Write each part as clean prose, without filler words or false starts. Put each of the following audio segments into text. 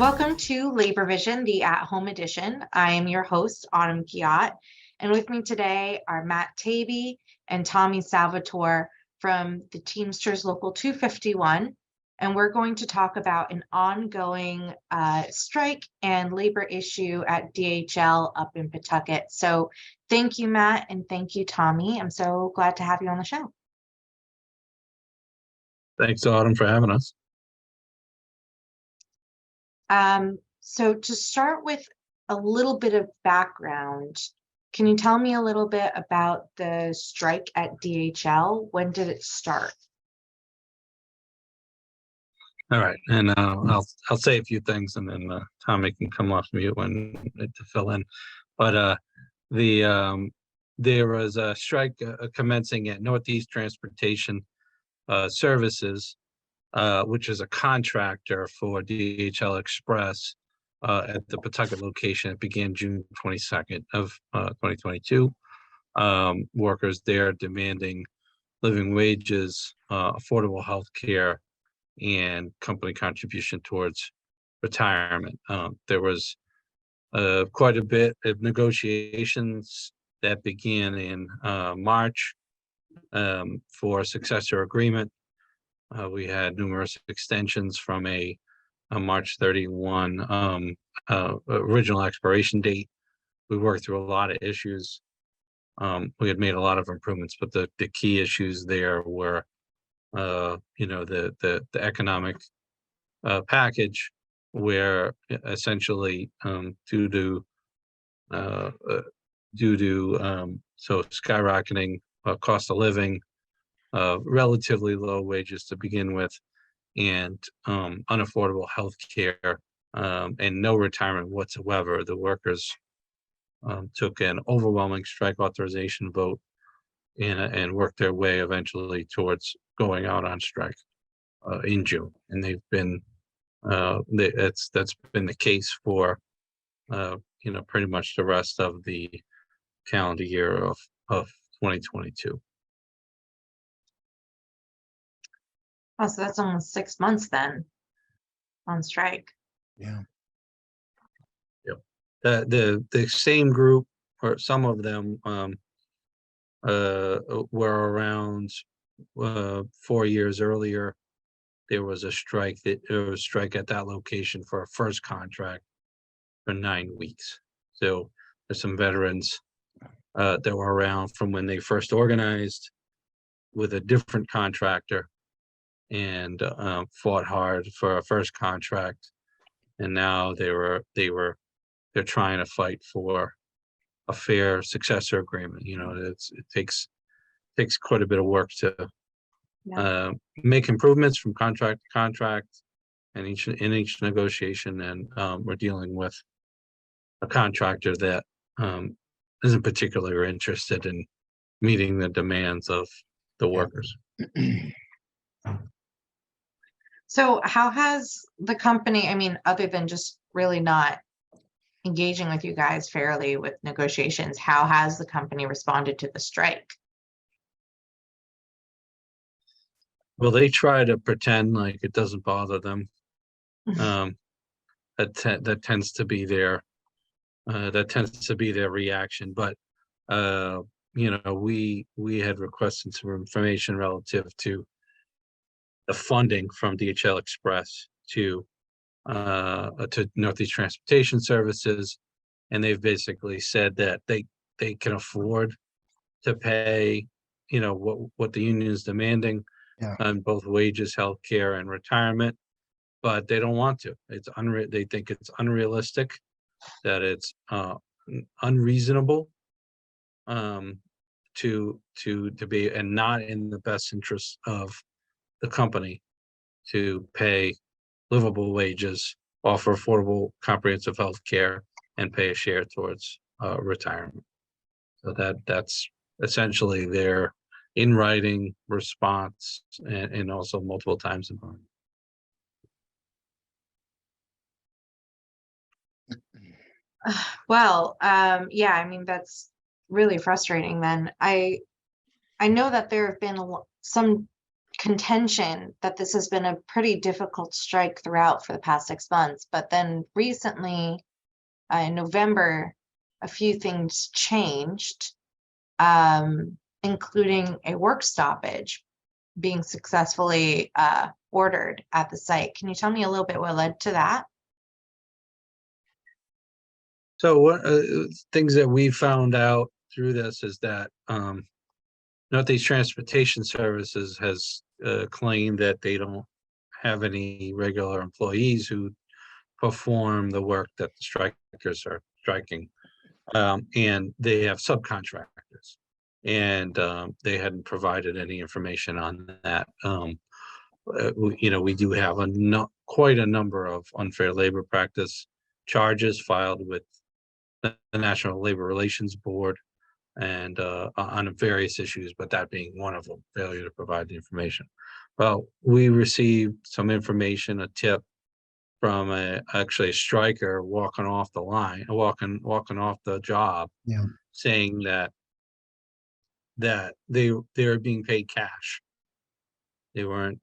Welcome to Labor Vision, the at-home edition. I am your host, Autumn Guillotte, and with me today are Matt Taibi and Tommy Salvatore from the Teamsters Local 251, and we're going to talk about an ongoing strike and labor issue at DHL up in Pawtucket. So thank you, Matt, and thank you, Tommy. I'm so glad to have you on the show. Thanks, Autumn, for having us. So to start with a little bit of background, can you tell me a little bit about the strike at DHL? When did it start? All right, and I'll say a few things, and then Tommy can come off mute when to fill in. But there was a strike commencing at Northeast Transportation Services, which is a contractor for DHL Express at the Pawtucket location. It began June 22nd of 2022. Workers there demanding living wages, affordable health care, and company contribution towards retirement. There was quite a bit of negotiations that began in March for a successor agreement. We had numerous extensions from a March 31 original expiration date. We worked through a lot of issues. We had made a lot of improvements, but the key issues there were, the economic package, where essentially due to skyrocketing cost of living, relatively low wages to begin with, and unaffordable health care, and no retirement whatsoever, the workers took an overwhelming strike authorization vote and worked their way eventually towards going out on strike in June. And they've been that's been the case for pretty much the rest of the calendar year of 2022. Oh, so that's almost 6 months then on strike. Yeah. Yep. The same group, or some of them, were around 4 years earlier. There was a strike at that location for a first contract for 9 weeks. So there's some veterans that were around from when they first organized with a different contractor and fought hard for a first contract, and now they're trying to fight for a fair successor agreement. It takes quite a bit of work to make improvements from contract to contract, and in each negotiation. And we're dealing with a contractor that isn't particularly interested in meeting the demands of the workers. So how has the company, other than just really not engaging with you guys fairly with negotiations, how has the company responded to the strike? Well, they try to pretend like it doesn't bother them. That tends to be their reaction. But we had requested some information relative to the funding from DHL Express to Northeast Transportation Services, and they've basically said that they can afford to pay what the union is demanding on both wages, health care, and retirement, but they don't want to. They think it's unrealistic, that it's unreasonable to be, and not in the best interest of the company, to pay livable wages, offer affordable comprehensive health care, and pay a share towards retirement. So that's essentially their in writing response, and also multiple times in writing. Well, that's really frustrating then. I know that there have been some contention that this has been a pretty difficult strike throughout for the past 6 months. But then recently, in November, a few things changed, including a work stoppage being successfully ordered at the site. Can you tell me a little bit what led to that? So what things that we found out through this is that Northeast Transportation Services has claimed that they don't have any regular employees who perform the work that the strikers are striking, and they have subcontractors, and they hadn't provided any information on that. We do have quite a number of unfair labor practice charges filed with the National Labor Relations Board and on various issues, but that being one of them, failure to provide the information. Well, we received some information, a tip from actually a striker walking off the line, walking off the job, Yeah. saying that they were being paid cash. They weren't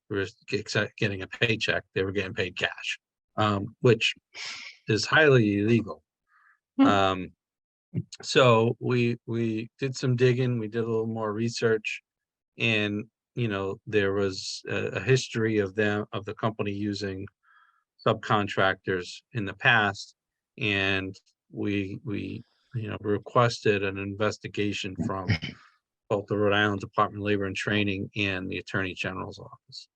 getting a paycheck; they were getting paid cash, which is highly illegal. So we did some digging, we did a little more research, and there was a history of the company using subcontractors in the past, and we requested an investigation from both the Rhode Island Department of Labor and Training and the Attorney General's office.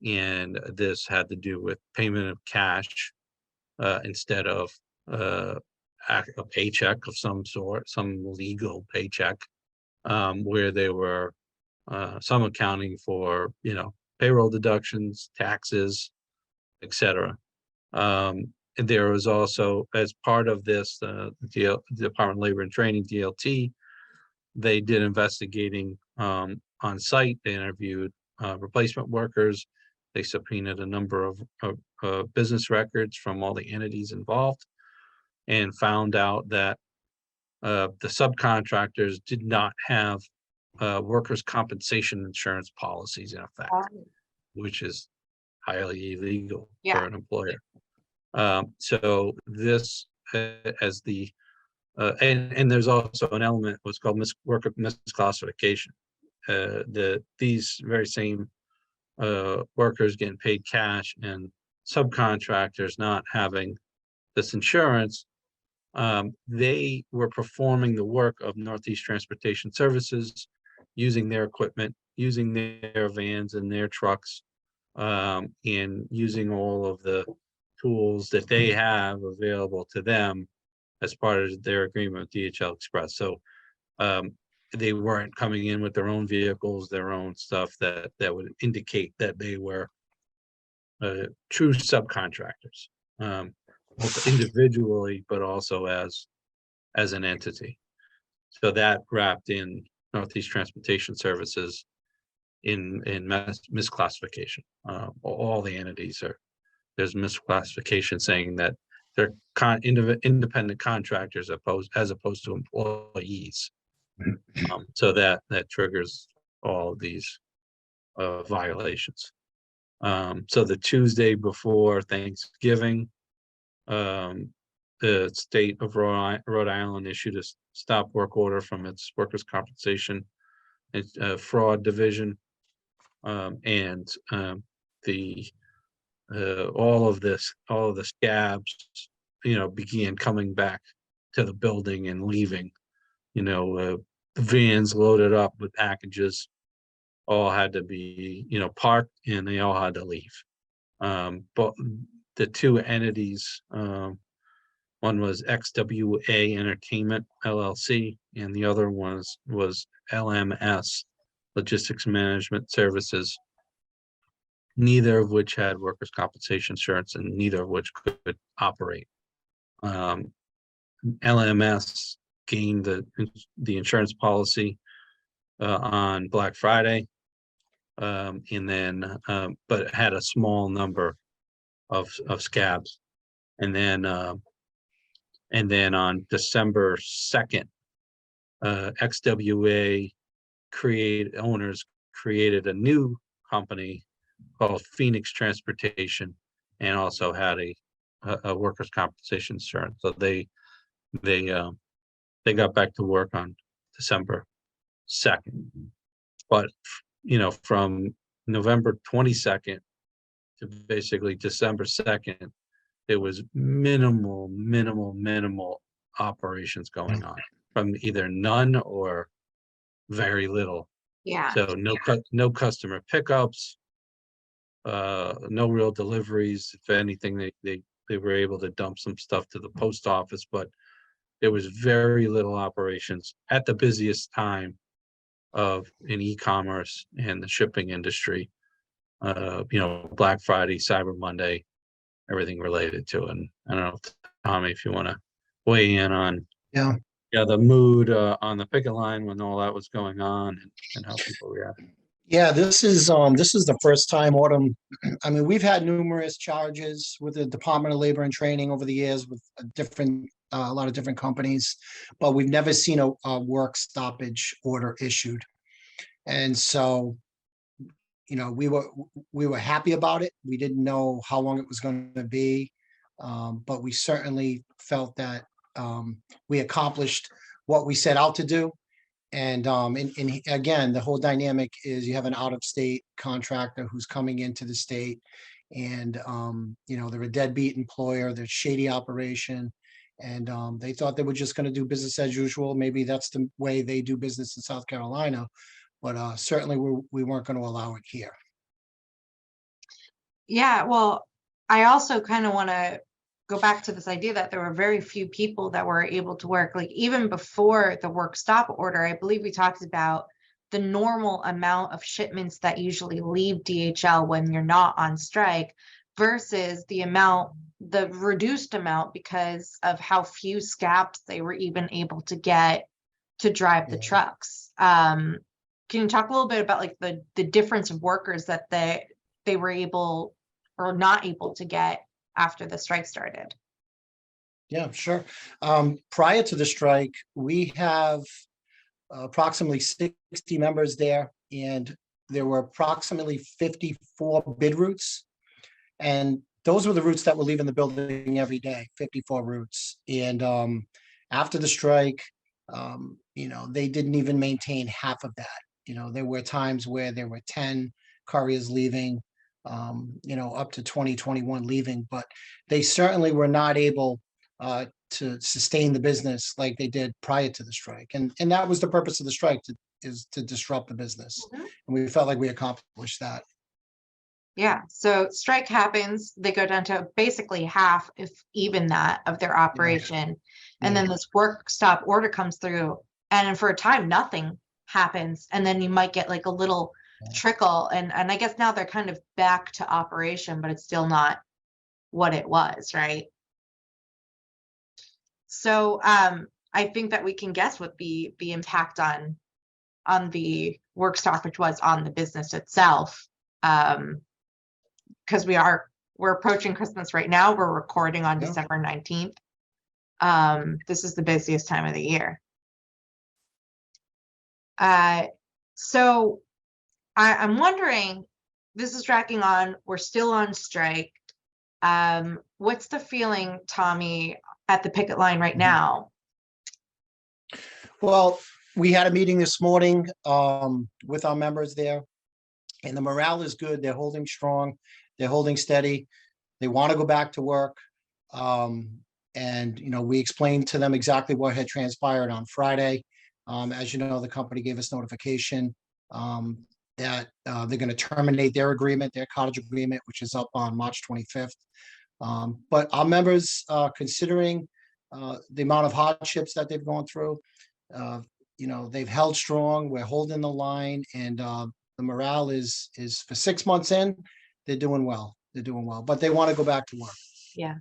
And this had to do with payment of cash instead of a paycheck of some sort, some legal paycheck, where they were some accounting for payroll deductions, taxes, etc. And there was also, as part of this, the Department of Labor and Training, DLT, they did investigating on site. They interviewed replacement workers. They subpoenaed a number of business records from all the entities involved, and found out that the subcontractors did not have workers' compensation insurance policies in effect, which is highly illegal for an employer. So this, as the and there's also an element what's called worker misclassification. These very same workers getting paid cash and subcontractors not having this insurance, they were performing the work of Northeast Transportation Services, using their equipment, using their vans and their trucks, and using all of the tools that they have available to them as part of their agreement with DHL Express. So they weren't coming in with their own vehicles, their own stuff that would indicate that they were true subcontractors, both individually, but also as an entity. So that wrapped in Northeast Transportation Services in misclassification. All the entities there's misclassification, saying that they're independent contractors as opposed to employees. So that triggers all of these violations. So the Tuesday before Thanksgiving, the state of Rhode Island issued a stop work order from its workers' compensation and fraud division, and all of the scabs, began coming back to the building and leaving. Vans loaded up with packages all had to be, parked, and they all had to leave. But the two entities, one was XWA Entertainment LLC, and the other was LMS Logistics Management Services, neither of which had workers' compensation insurance and neither of which could operate. LMS gained the insurance policy on Black Friday, and then but it had a small number of scabs, and then on December 2nd, XWA owners created a new company called Phoenix Transportation, and also had a workers' compensation insurance. So they got back to work on December 2nd. But from November 22nd to basically December 2nd, it was minimal operations going on, from either none or very little. Yeah. So no customer pickups, no real deliveries. If anything, they were able to dump some stuff to the post office, but there was very little operations at the busiest time in e-commerce and the shipping industry. Black Friday, Cyber Monday, everything related to it. And I don't know, Tommy, if you want to weigh in on the mood on the picket line when all that was going on, and how people reacted. Yeah, this is the first time, Autumn. I mean, we've had numerous charges with the Department of Labor and Training over the years with a lot of different companies, but we've never seen a work stoppage order issued. And so, we were happy about it. We didn't know how long it was going to be, but we certainly felt that we accomplished what we set out to do. And again, the whole dynamic is you have an out-of-state contractor who's coming into the state, and they're a deadbeat employer, they're shady operation, and they thought they were just going to do business as usual. Maybe that's the way they do business in South Carolina, but certainly we weren't going to allow it here. Yeah, well, I also kind of want to go back to this idea that there were very few people that were able to work. Like even before the work stop order, I believe we talked about the normal amount of shipments that usually leave DHL when you're not on strike versus the reduced amount because of how few scabs they were even able to get to drive the trucks. Can you talk a little bit about like the difference of workers that they were able or not able to get after the strike started? Yeah, sure. Prior to the strike, we have approximately 60 members there, and there were approximately 54 bid routes. And those were the routes that were leaving the building every day, 54 routes. And after the strike, they didn't even maintain half of that. There were times where there were 10 couriers leaving, up to 20, 21 leaving, but they certainly were not able to sustain the business like they did prior to the strike. And that was the purpose of the strike, is to disrupt the business. Mm-hmm. And we felt like we accomplished that. Yeah. So strike happens, they go down to basically half, if even that, of their operation. Yeah. And then this work stop order comes through, and for a time, nothing happens. And then you might get like a little trickle. And I guess now they're kind of back to operation, but it's still not what it was, right? So I think that we can guess what the impact on the work stoppage was on the business itself. Because we're approaching Christmas right now. We're recording on December 19th. This is the busiest time of the year. So I'm wondering, this is dragging on. We're still on strike. What's the feeling, Tommy, at the picket line right now? Well, we had a meeting this morning with our members there, and the morale is good. They're holding strong. They're holding steady. They want to go back to work. And, we explained to them exactly what had transpired on Friday. As you know, the company gave us notification that they're going to terminate their agreement, their cottage agreement, which is up on March 25th. But our members, considering the amount of hardships that they've gone through, they've held strong. We're holding the line, and the morale is for 6 months in, they're doing well. They're doing well, but they want to go back to work. Yeah.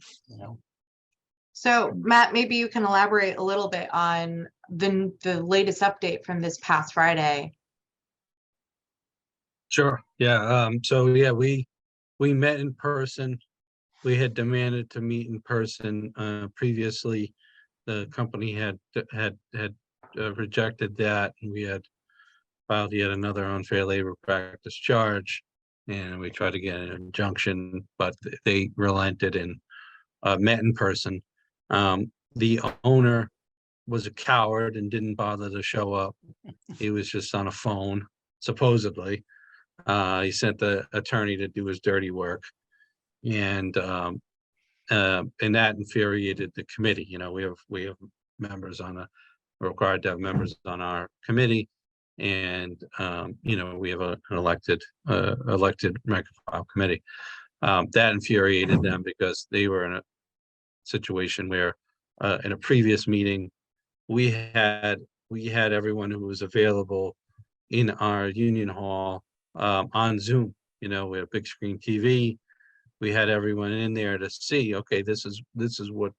So Matt, maybe you can elaborate a little bit on the latest update from this past Friday. Sure. Yeah. We met in person. We had demanded to meet in person. Previously, the company had rejected that, and we had filed yet another unfair labor practice charge. and we tried to get an injunction, but they relented and met in person. The owner was a coward and didn't bother to show up. He was just on a phone, supposedly. He sent the attorney to do his dirty work, and that infuriated the committee. You know, we have members on we're required to have members on our committee, and you know, we have an elected rank and file committee. That infuriated them because they were in a situation where in a previous meeting we had everyone who was available in our union hall on Zoom. You know, we had a big screen TV. We had everyone in there to see, okay, this is what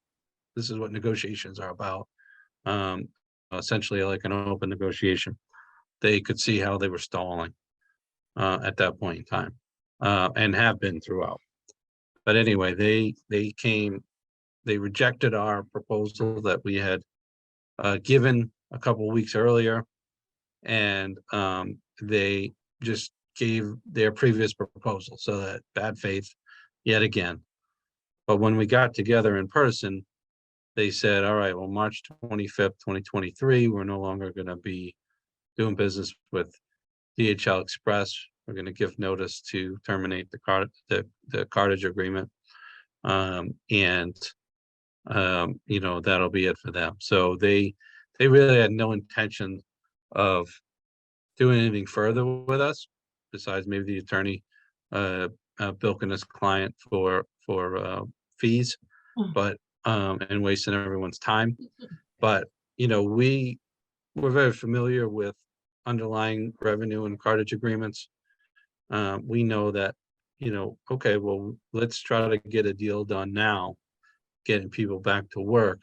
negotiations are about. Essentially like an open negotiation. They could see how they were stalling at that point in time, and have been throughout. But anyway, they rejected our proposal that we had given a couple of weeks earlier, and they just gave their previous proposal. So that bad faith yet again. But when we got together in person, they said, all right, well, March 25th, 2023, we're no longer going to be doing business with DHL Express. We're going to give notice to terminate the cartage agreement. You know, that'll be it for them. So they really had no intention of doing anything further with us, besides maybe the attorney bilking his client for fees, but and wasting everyone's time. But you know, we're very familiar with underlying revenue and cartage agreements. We know that, you know, okay, well, let's try to get a deal done now, getting people back to work,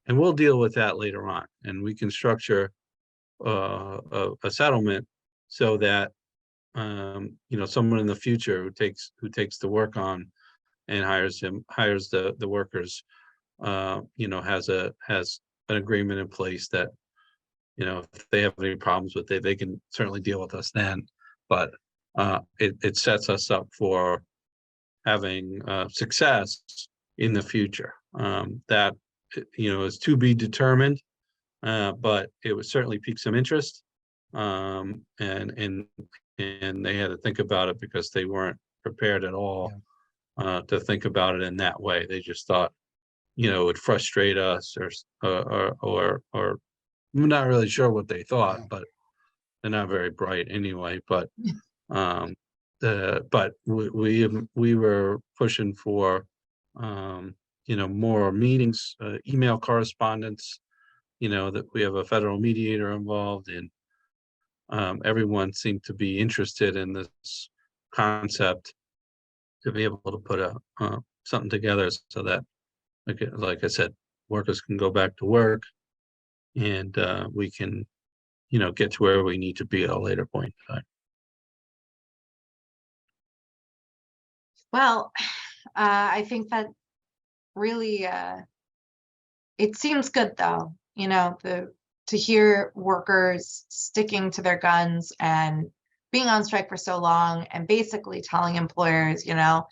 and we'll deal with that later on. And we can structure a settlement so that you know, someone in the future who takes the work on and hires the workers, you know, has an agreement in place that, you know, if they have any problems with it, they can certainly deal with us then. But it sets us up for having success in the future. That, you know, is to be determined, but it would certainly pique some interest. And they had to think about it because they weren't prepared at all to think about it in that way. They just thought, you know, it would frustrate us, or I'm not really sure what they thought, but they're not very bright anyway. But we were pushing for you know, more meetings, email correspondence, you know, that we have a federal mediator involved in. Everyone seemed to be interested in this concept, to be able to put something together so that, like I said, workers can go back to work, and we can, you know, get to where we need to be at a later point in time. Well, I think that really, it seems good though, you know, to hear workers sticking to their guns and being on strike for so long, and basically telling employers, you know,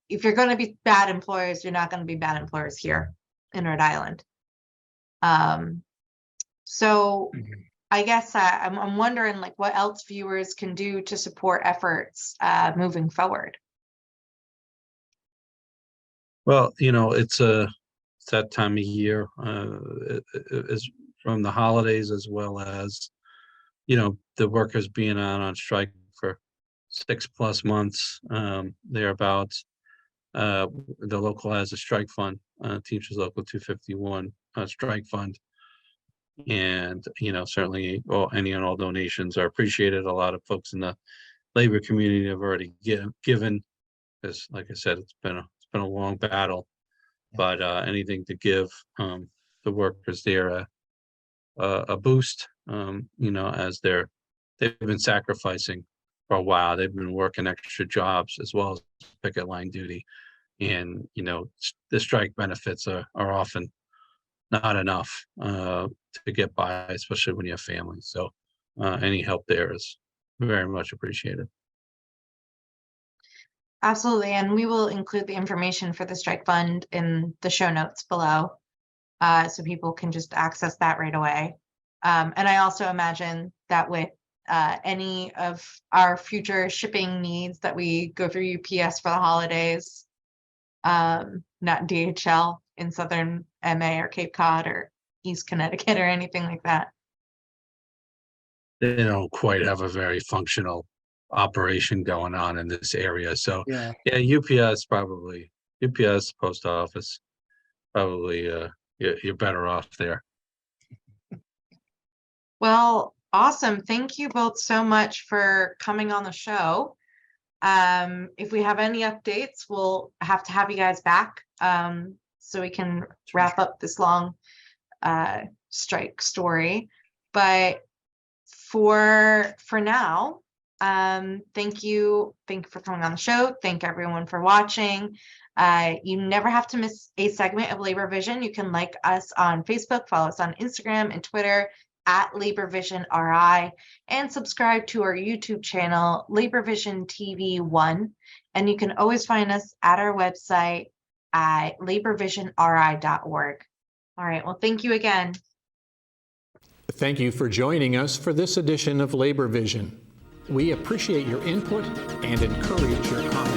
if you're going to be bad employers, you're not going to be bad employers here in Rhode Island. So I guess I'm wondering, like, what else viewers can do to support efforts moving forward. Well, you know, it's that time of year, is from the holidays, as well as, you know, the workers being on strike for 6+ months, thereabouts. The local has a strike fund, Teamsters Local 251 strike fund. And, you know, certainly any and all donations are appreciated. A lot of folks in the labor community have already given, because, like I said, it's been a long battle, but anything to give the workers there a boost, you know, as they've been sacrificing for a while. They've been working extra jobs as well as picket line duty, and, you know, the strike benefits are often not enough to get by, especially when you have families. So any help there is very much appreciated. Absolutely. And we will include the information for the strike fund in the show notes below. So people can just access that right away. And I also imagine that with any of our future shipping needs that we go through UPS for the holidays, not DHL in Southern MA or Cape Cod or East Connecticut or anything like that. They don't quite have a very functional operation going on in this area. So Yeah. yeah, UPS, post office, probably you're better off there. Well, awesome. Thank you both so much for coming on the show. If we have any updates, we'll have to have you guys back so we can wrap up this long strike story. But for now, thank you for coming on the show. Thank everyone for watching. You never have to miss a segment of Labor Vision. You can like us on Facebook, follow us on Instagram and Twitter at Labor Vision RI, and subscribe to our YouTube channel, Labor Vision TV 1. And you can always find us at our website at laborvisionri.org. All right, well, thank you again. Thank you for joining us for this edition of Labor Vision. We appreciate your input and encourage your comments.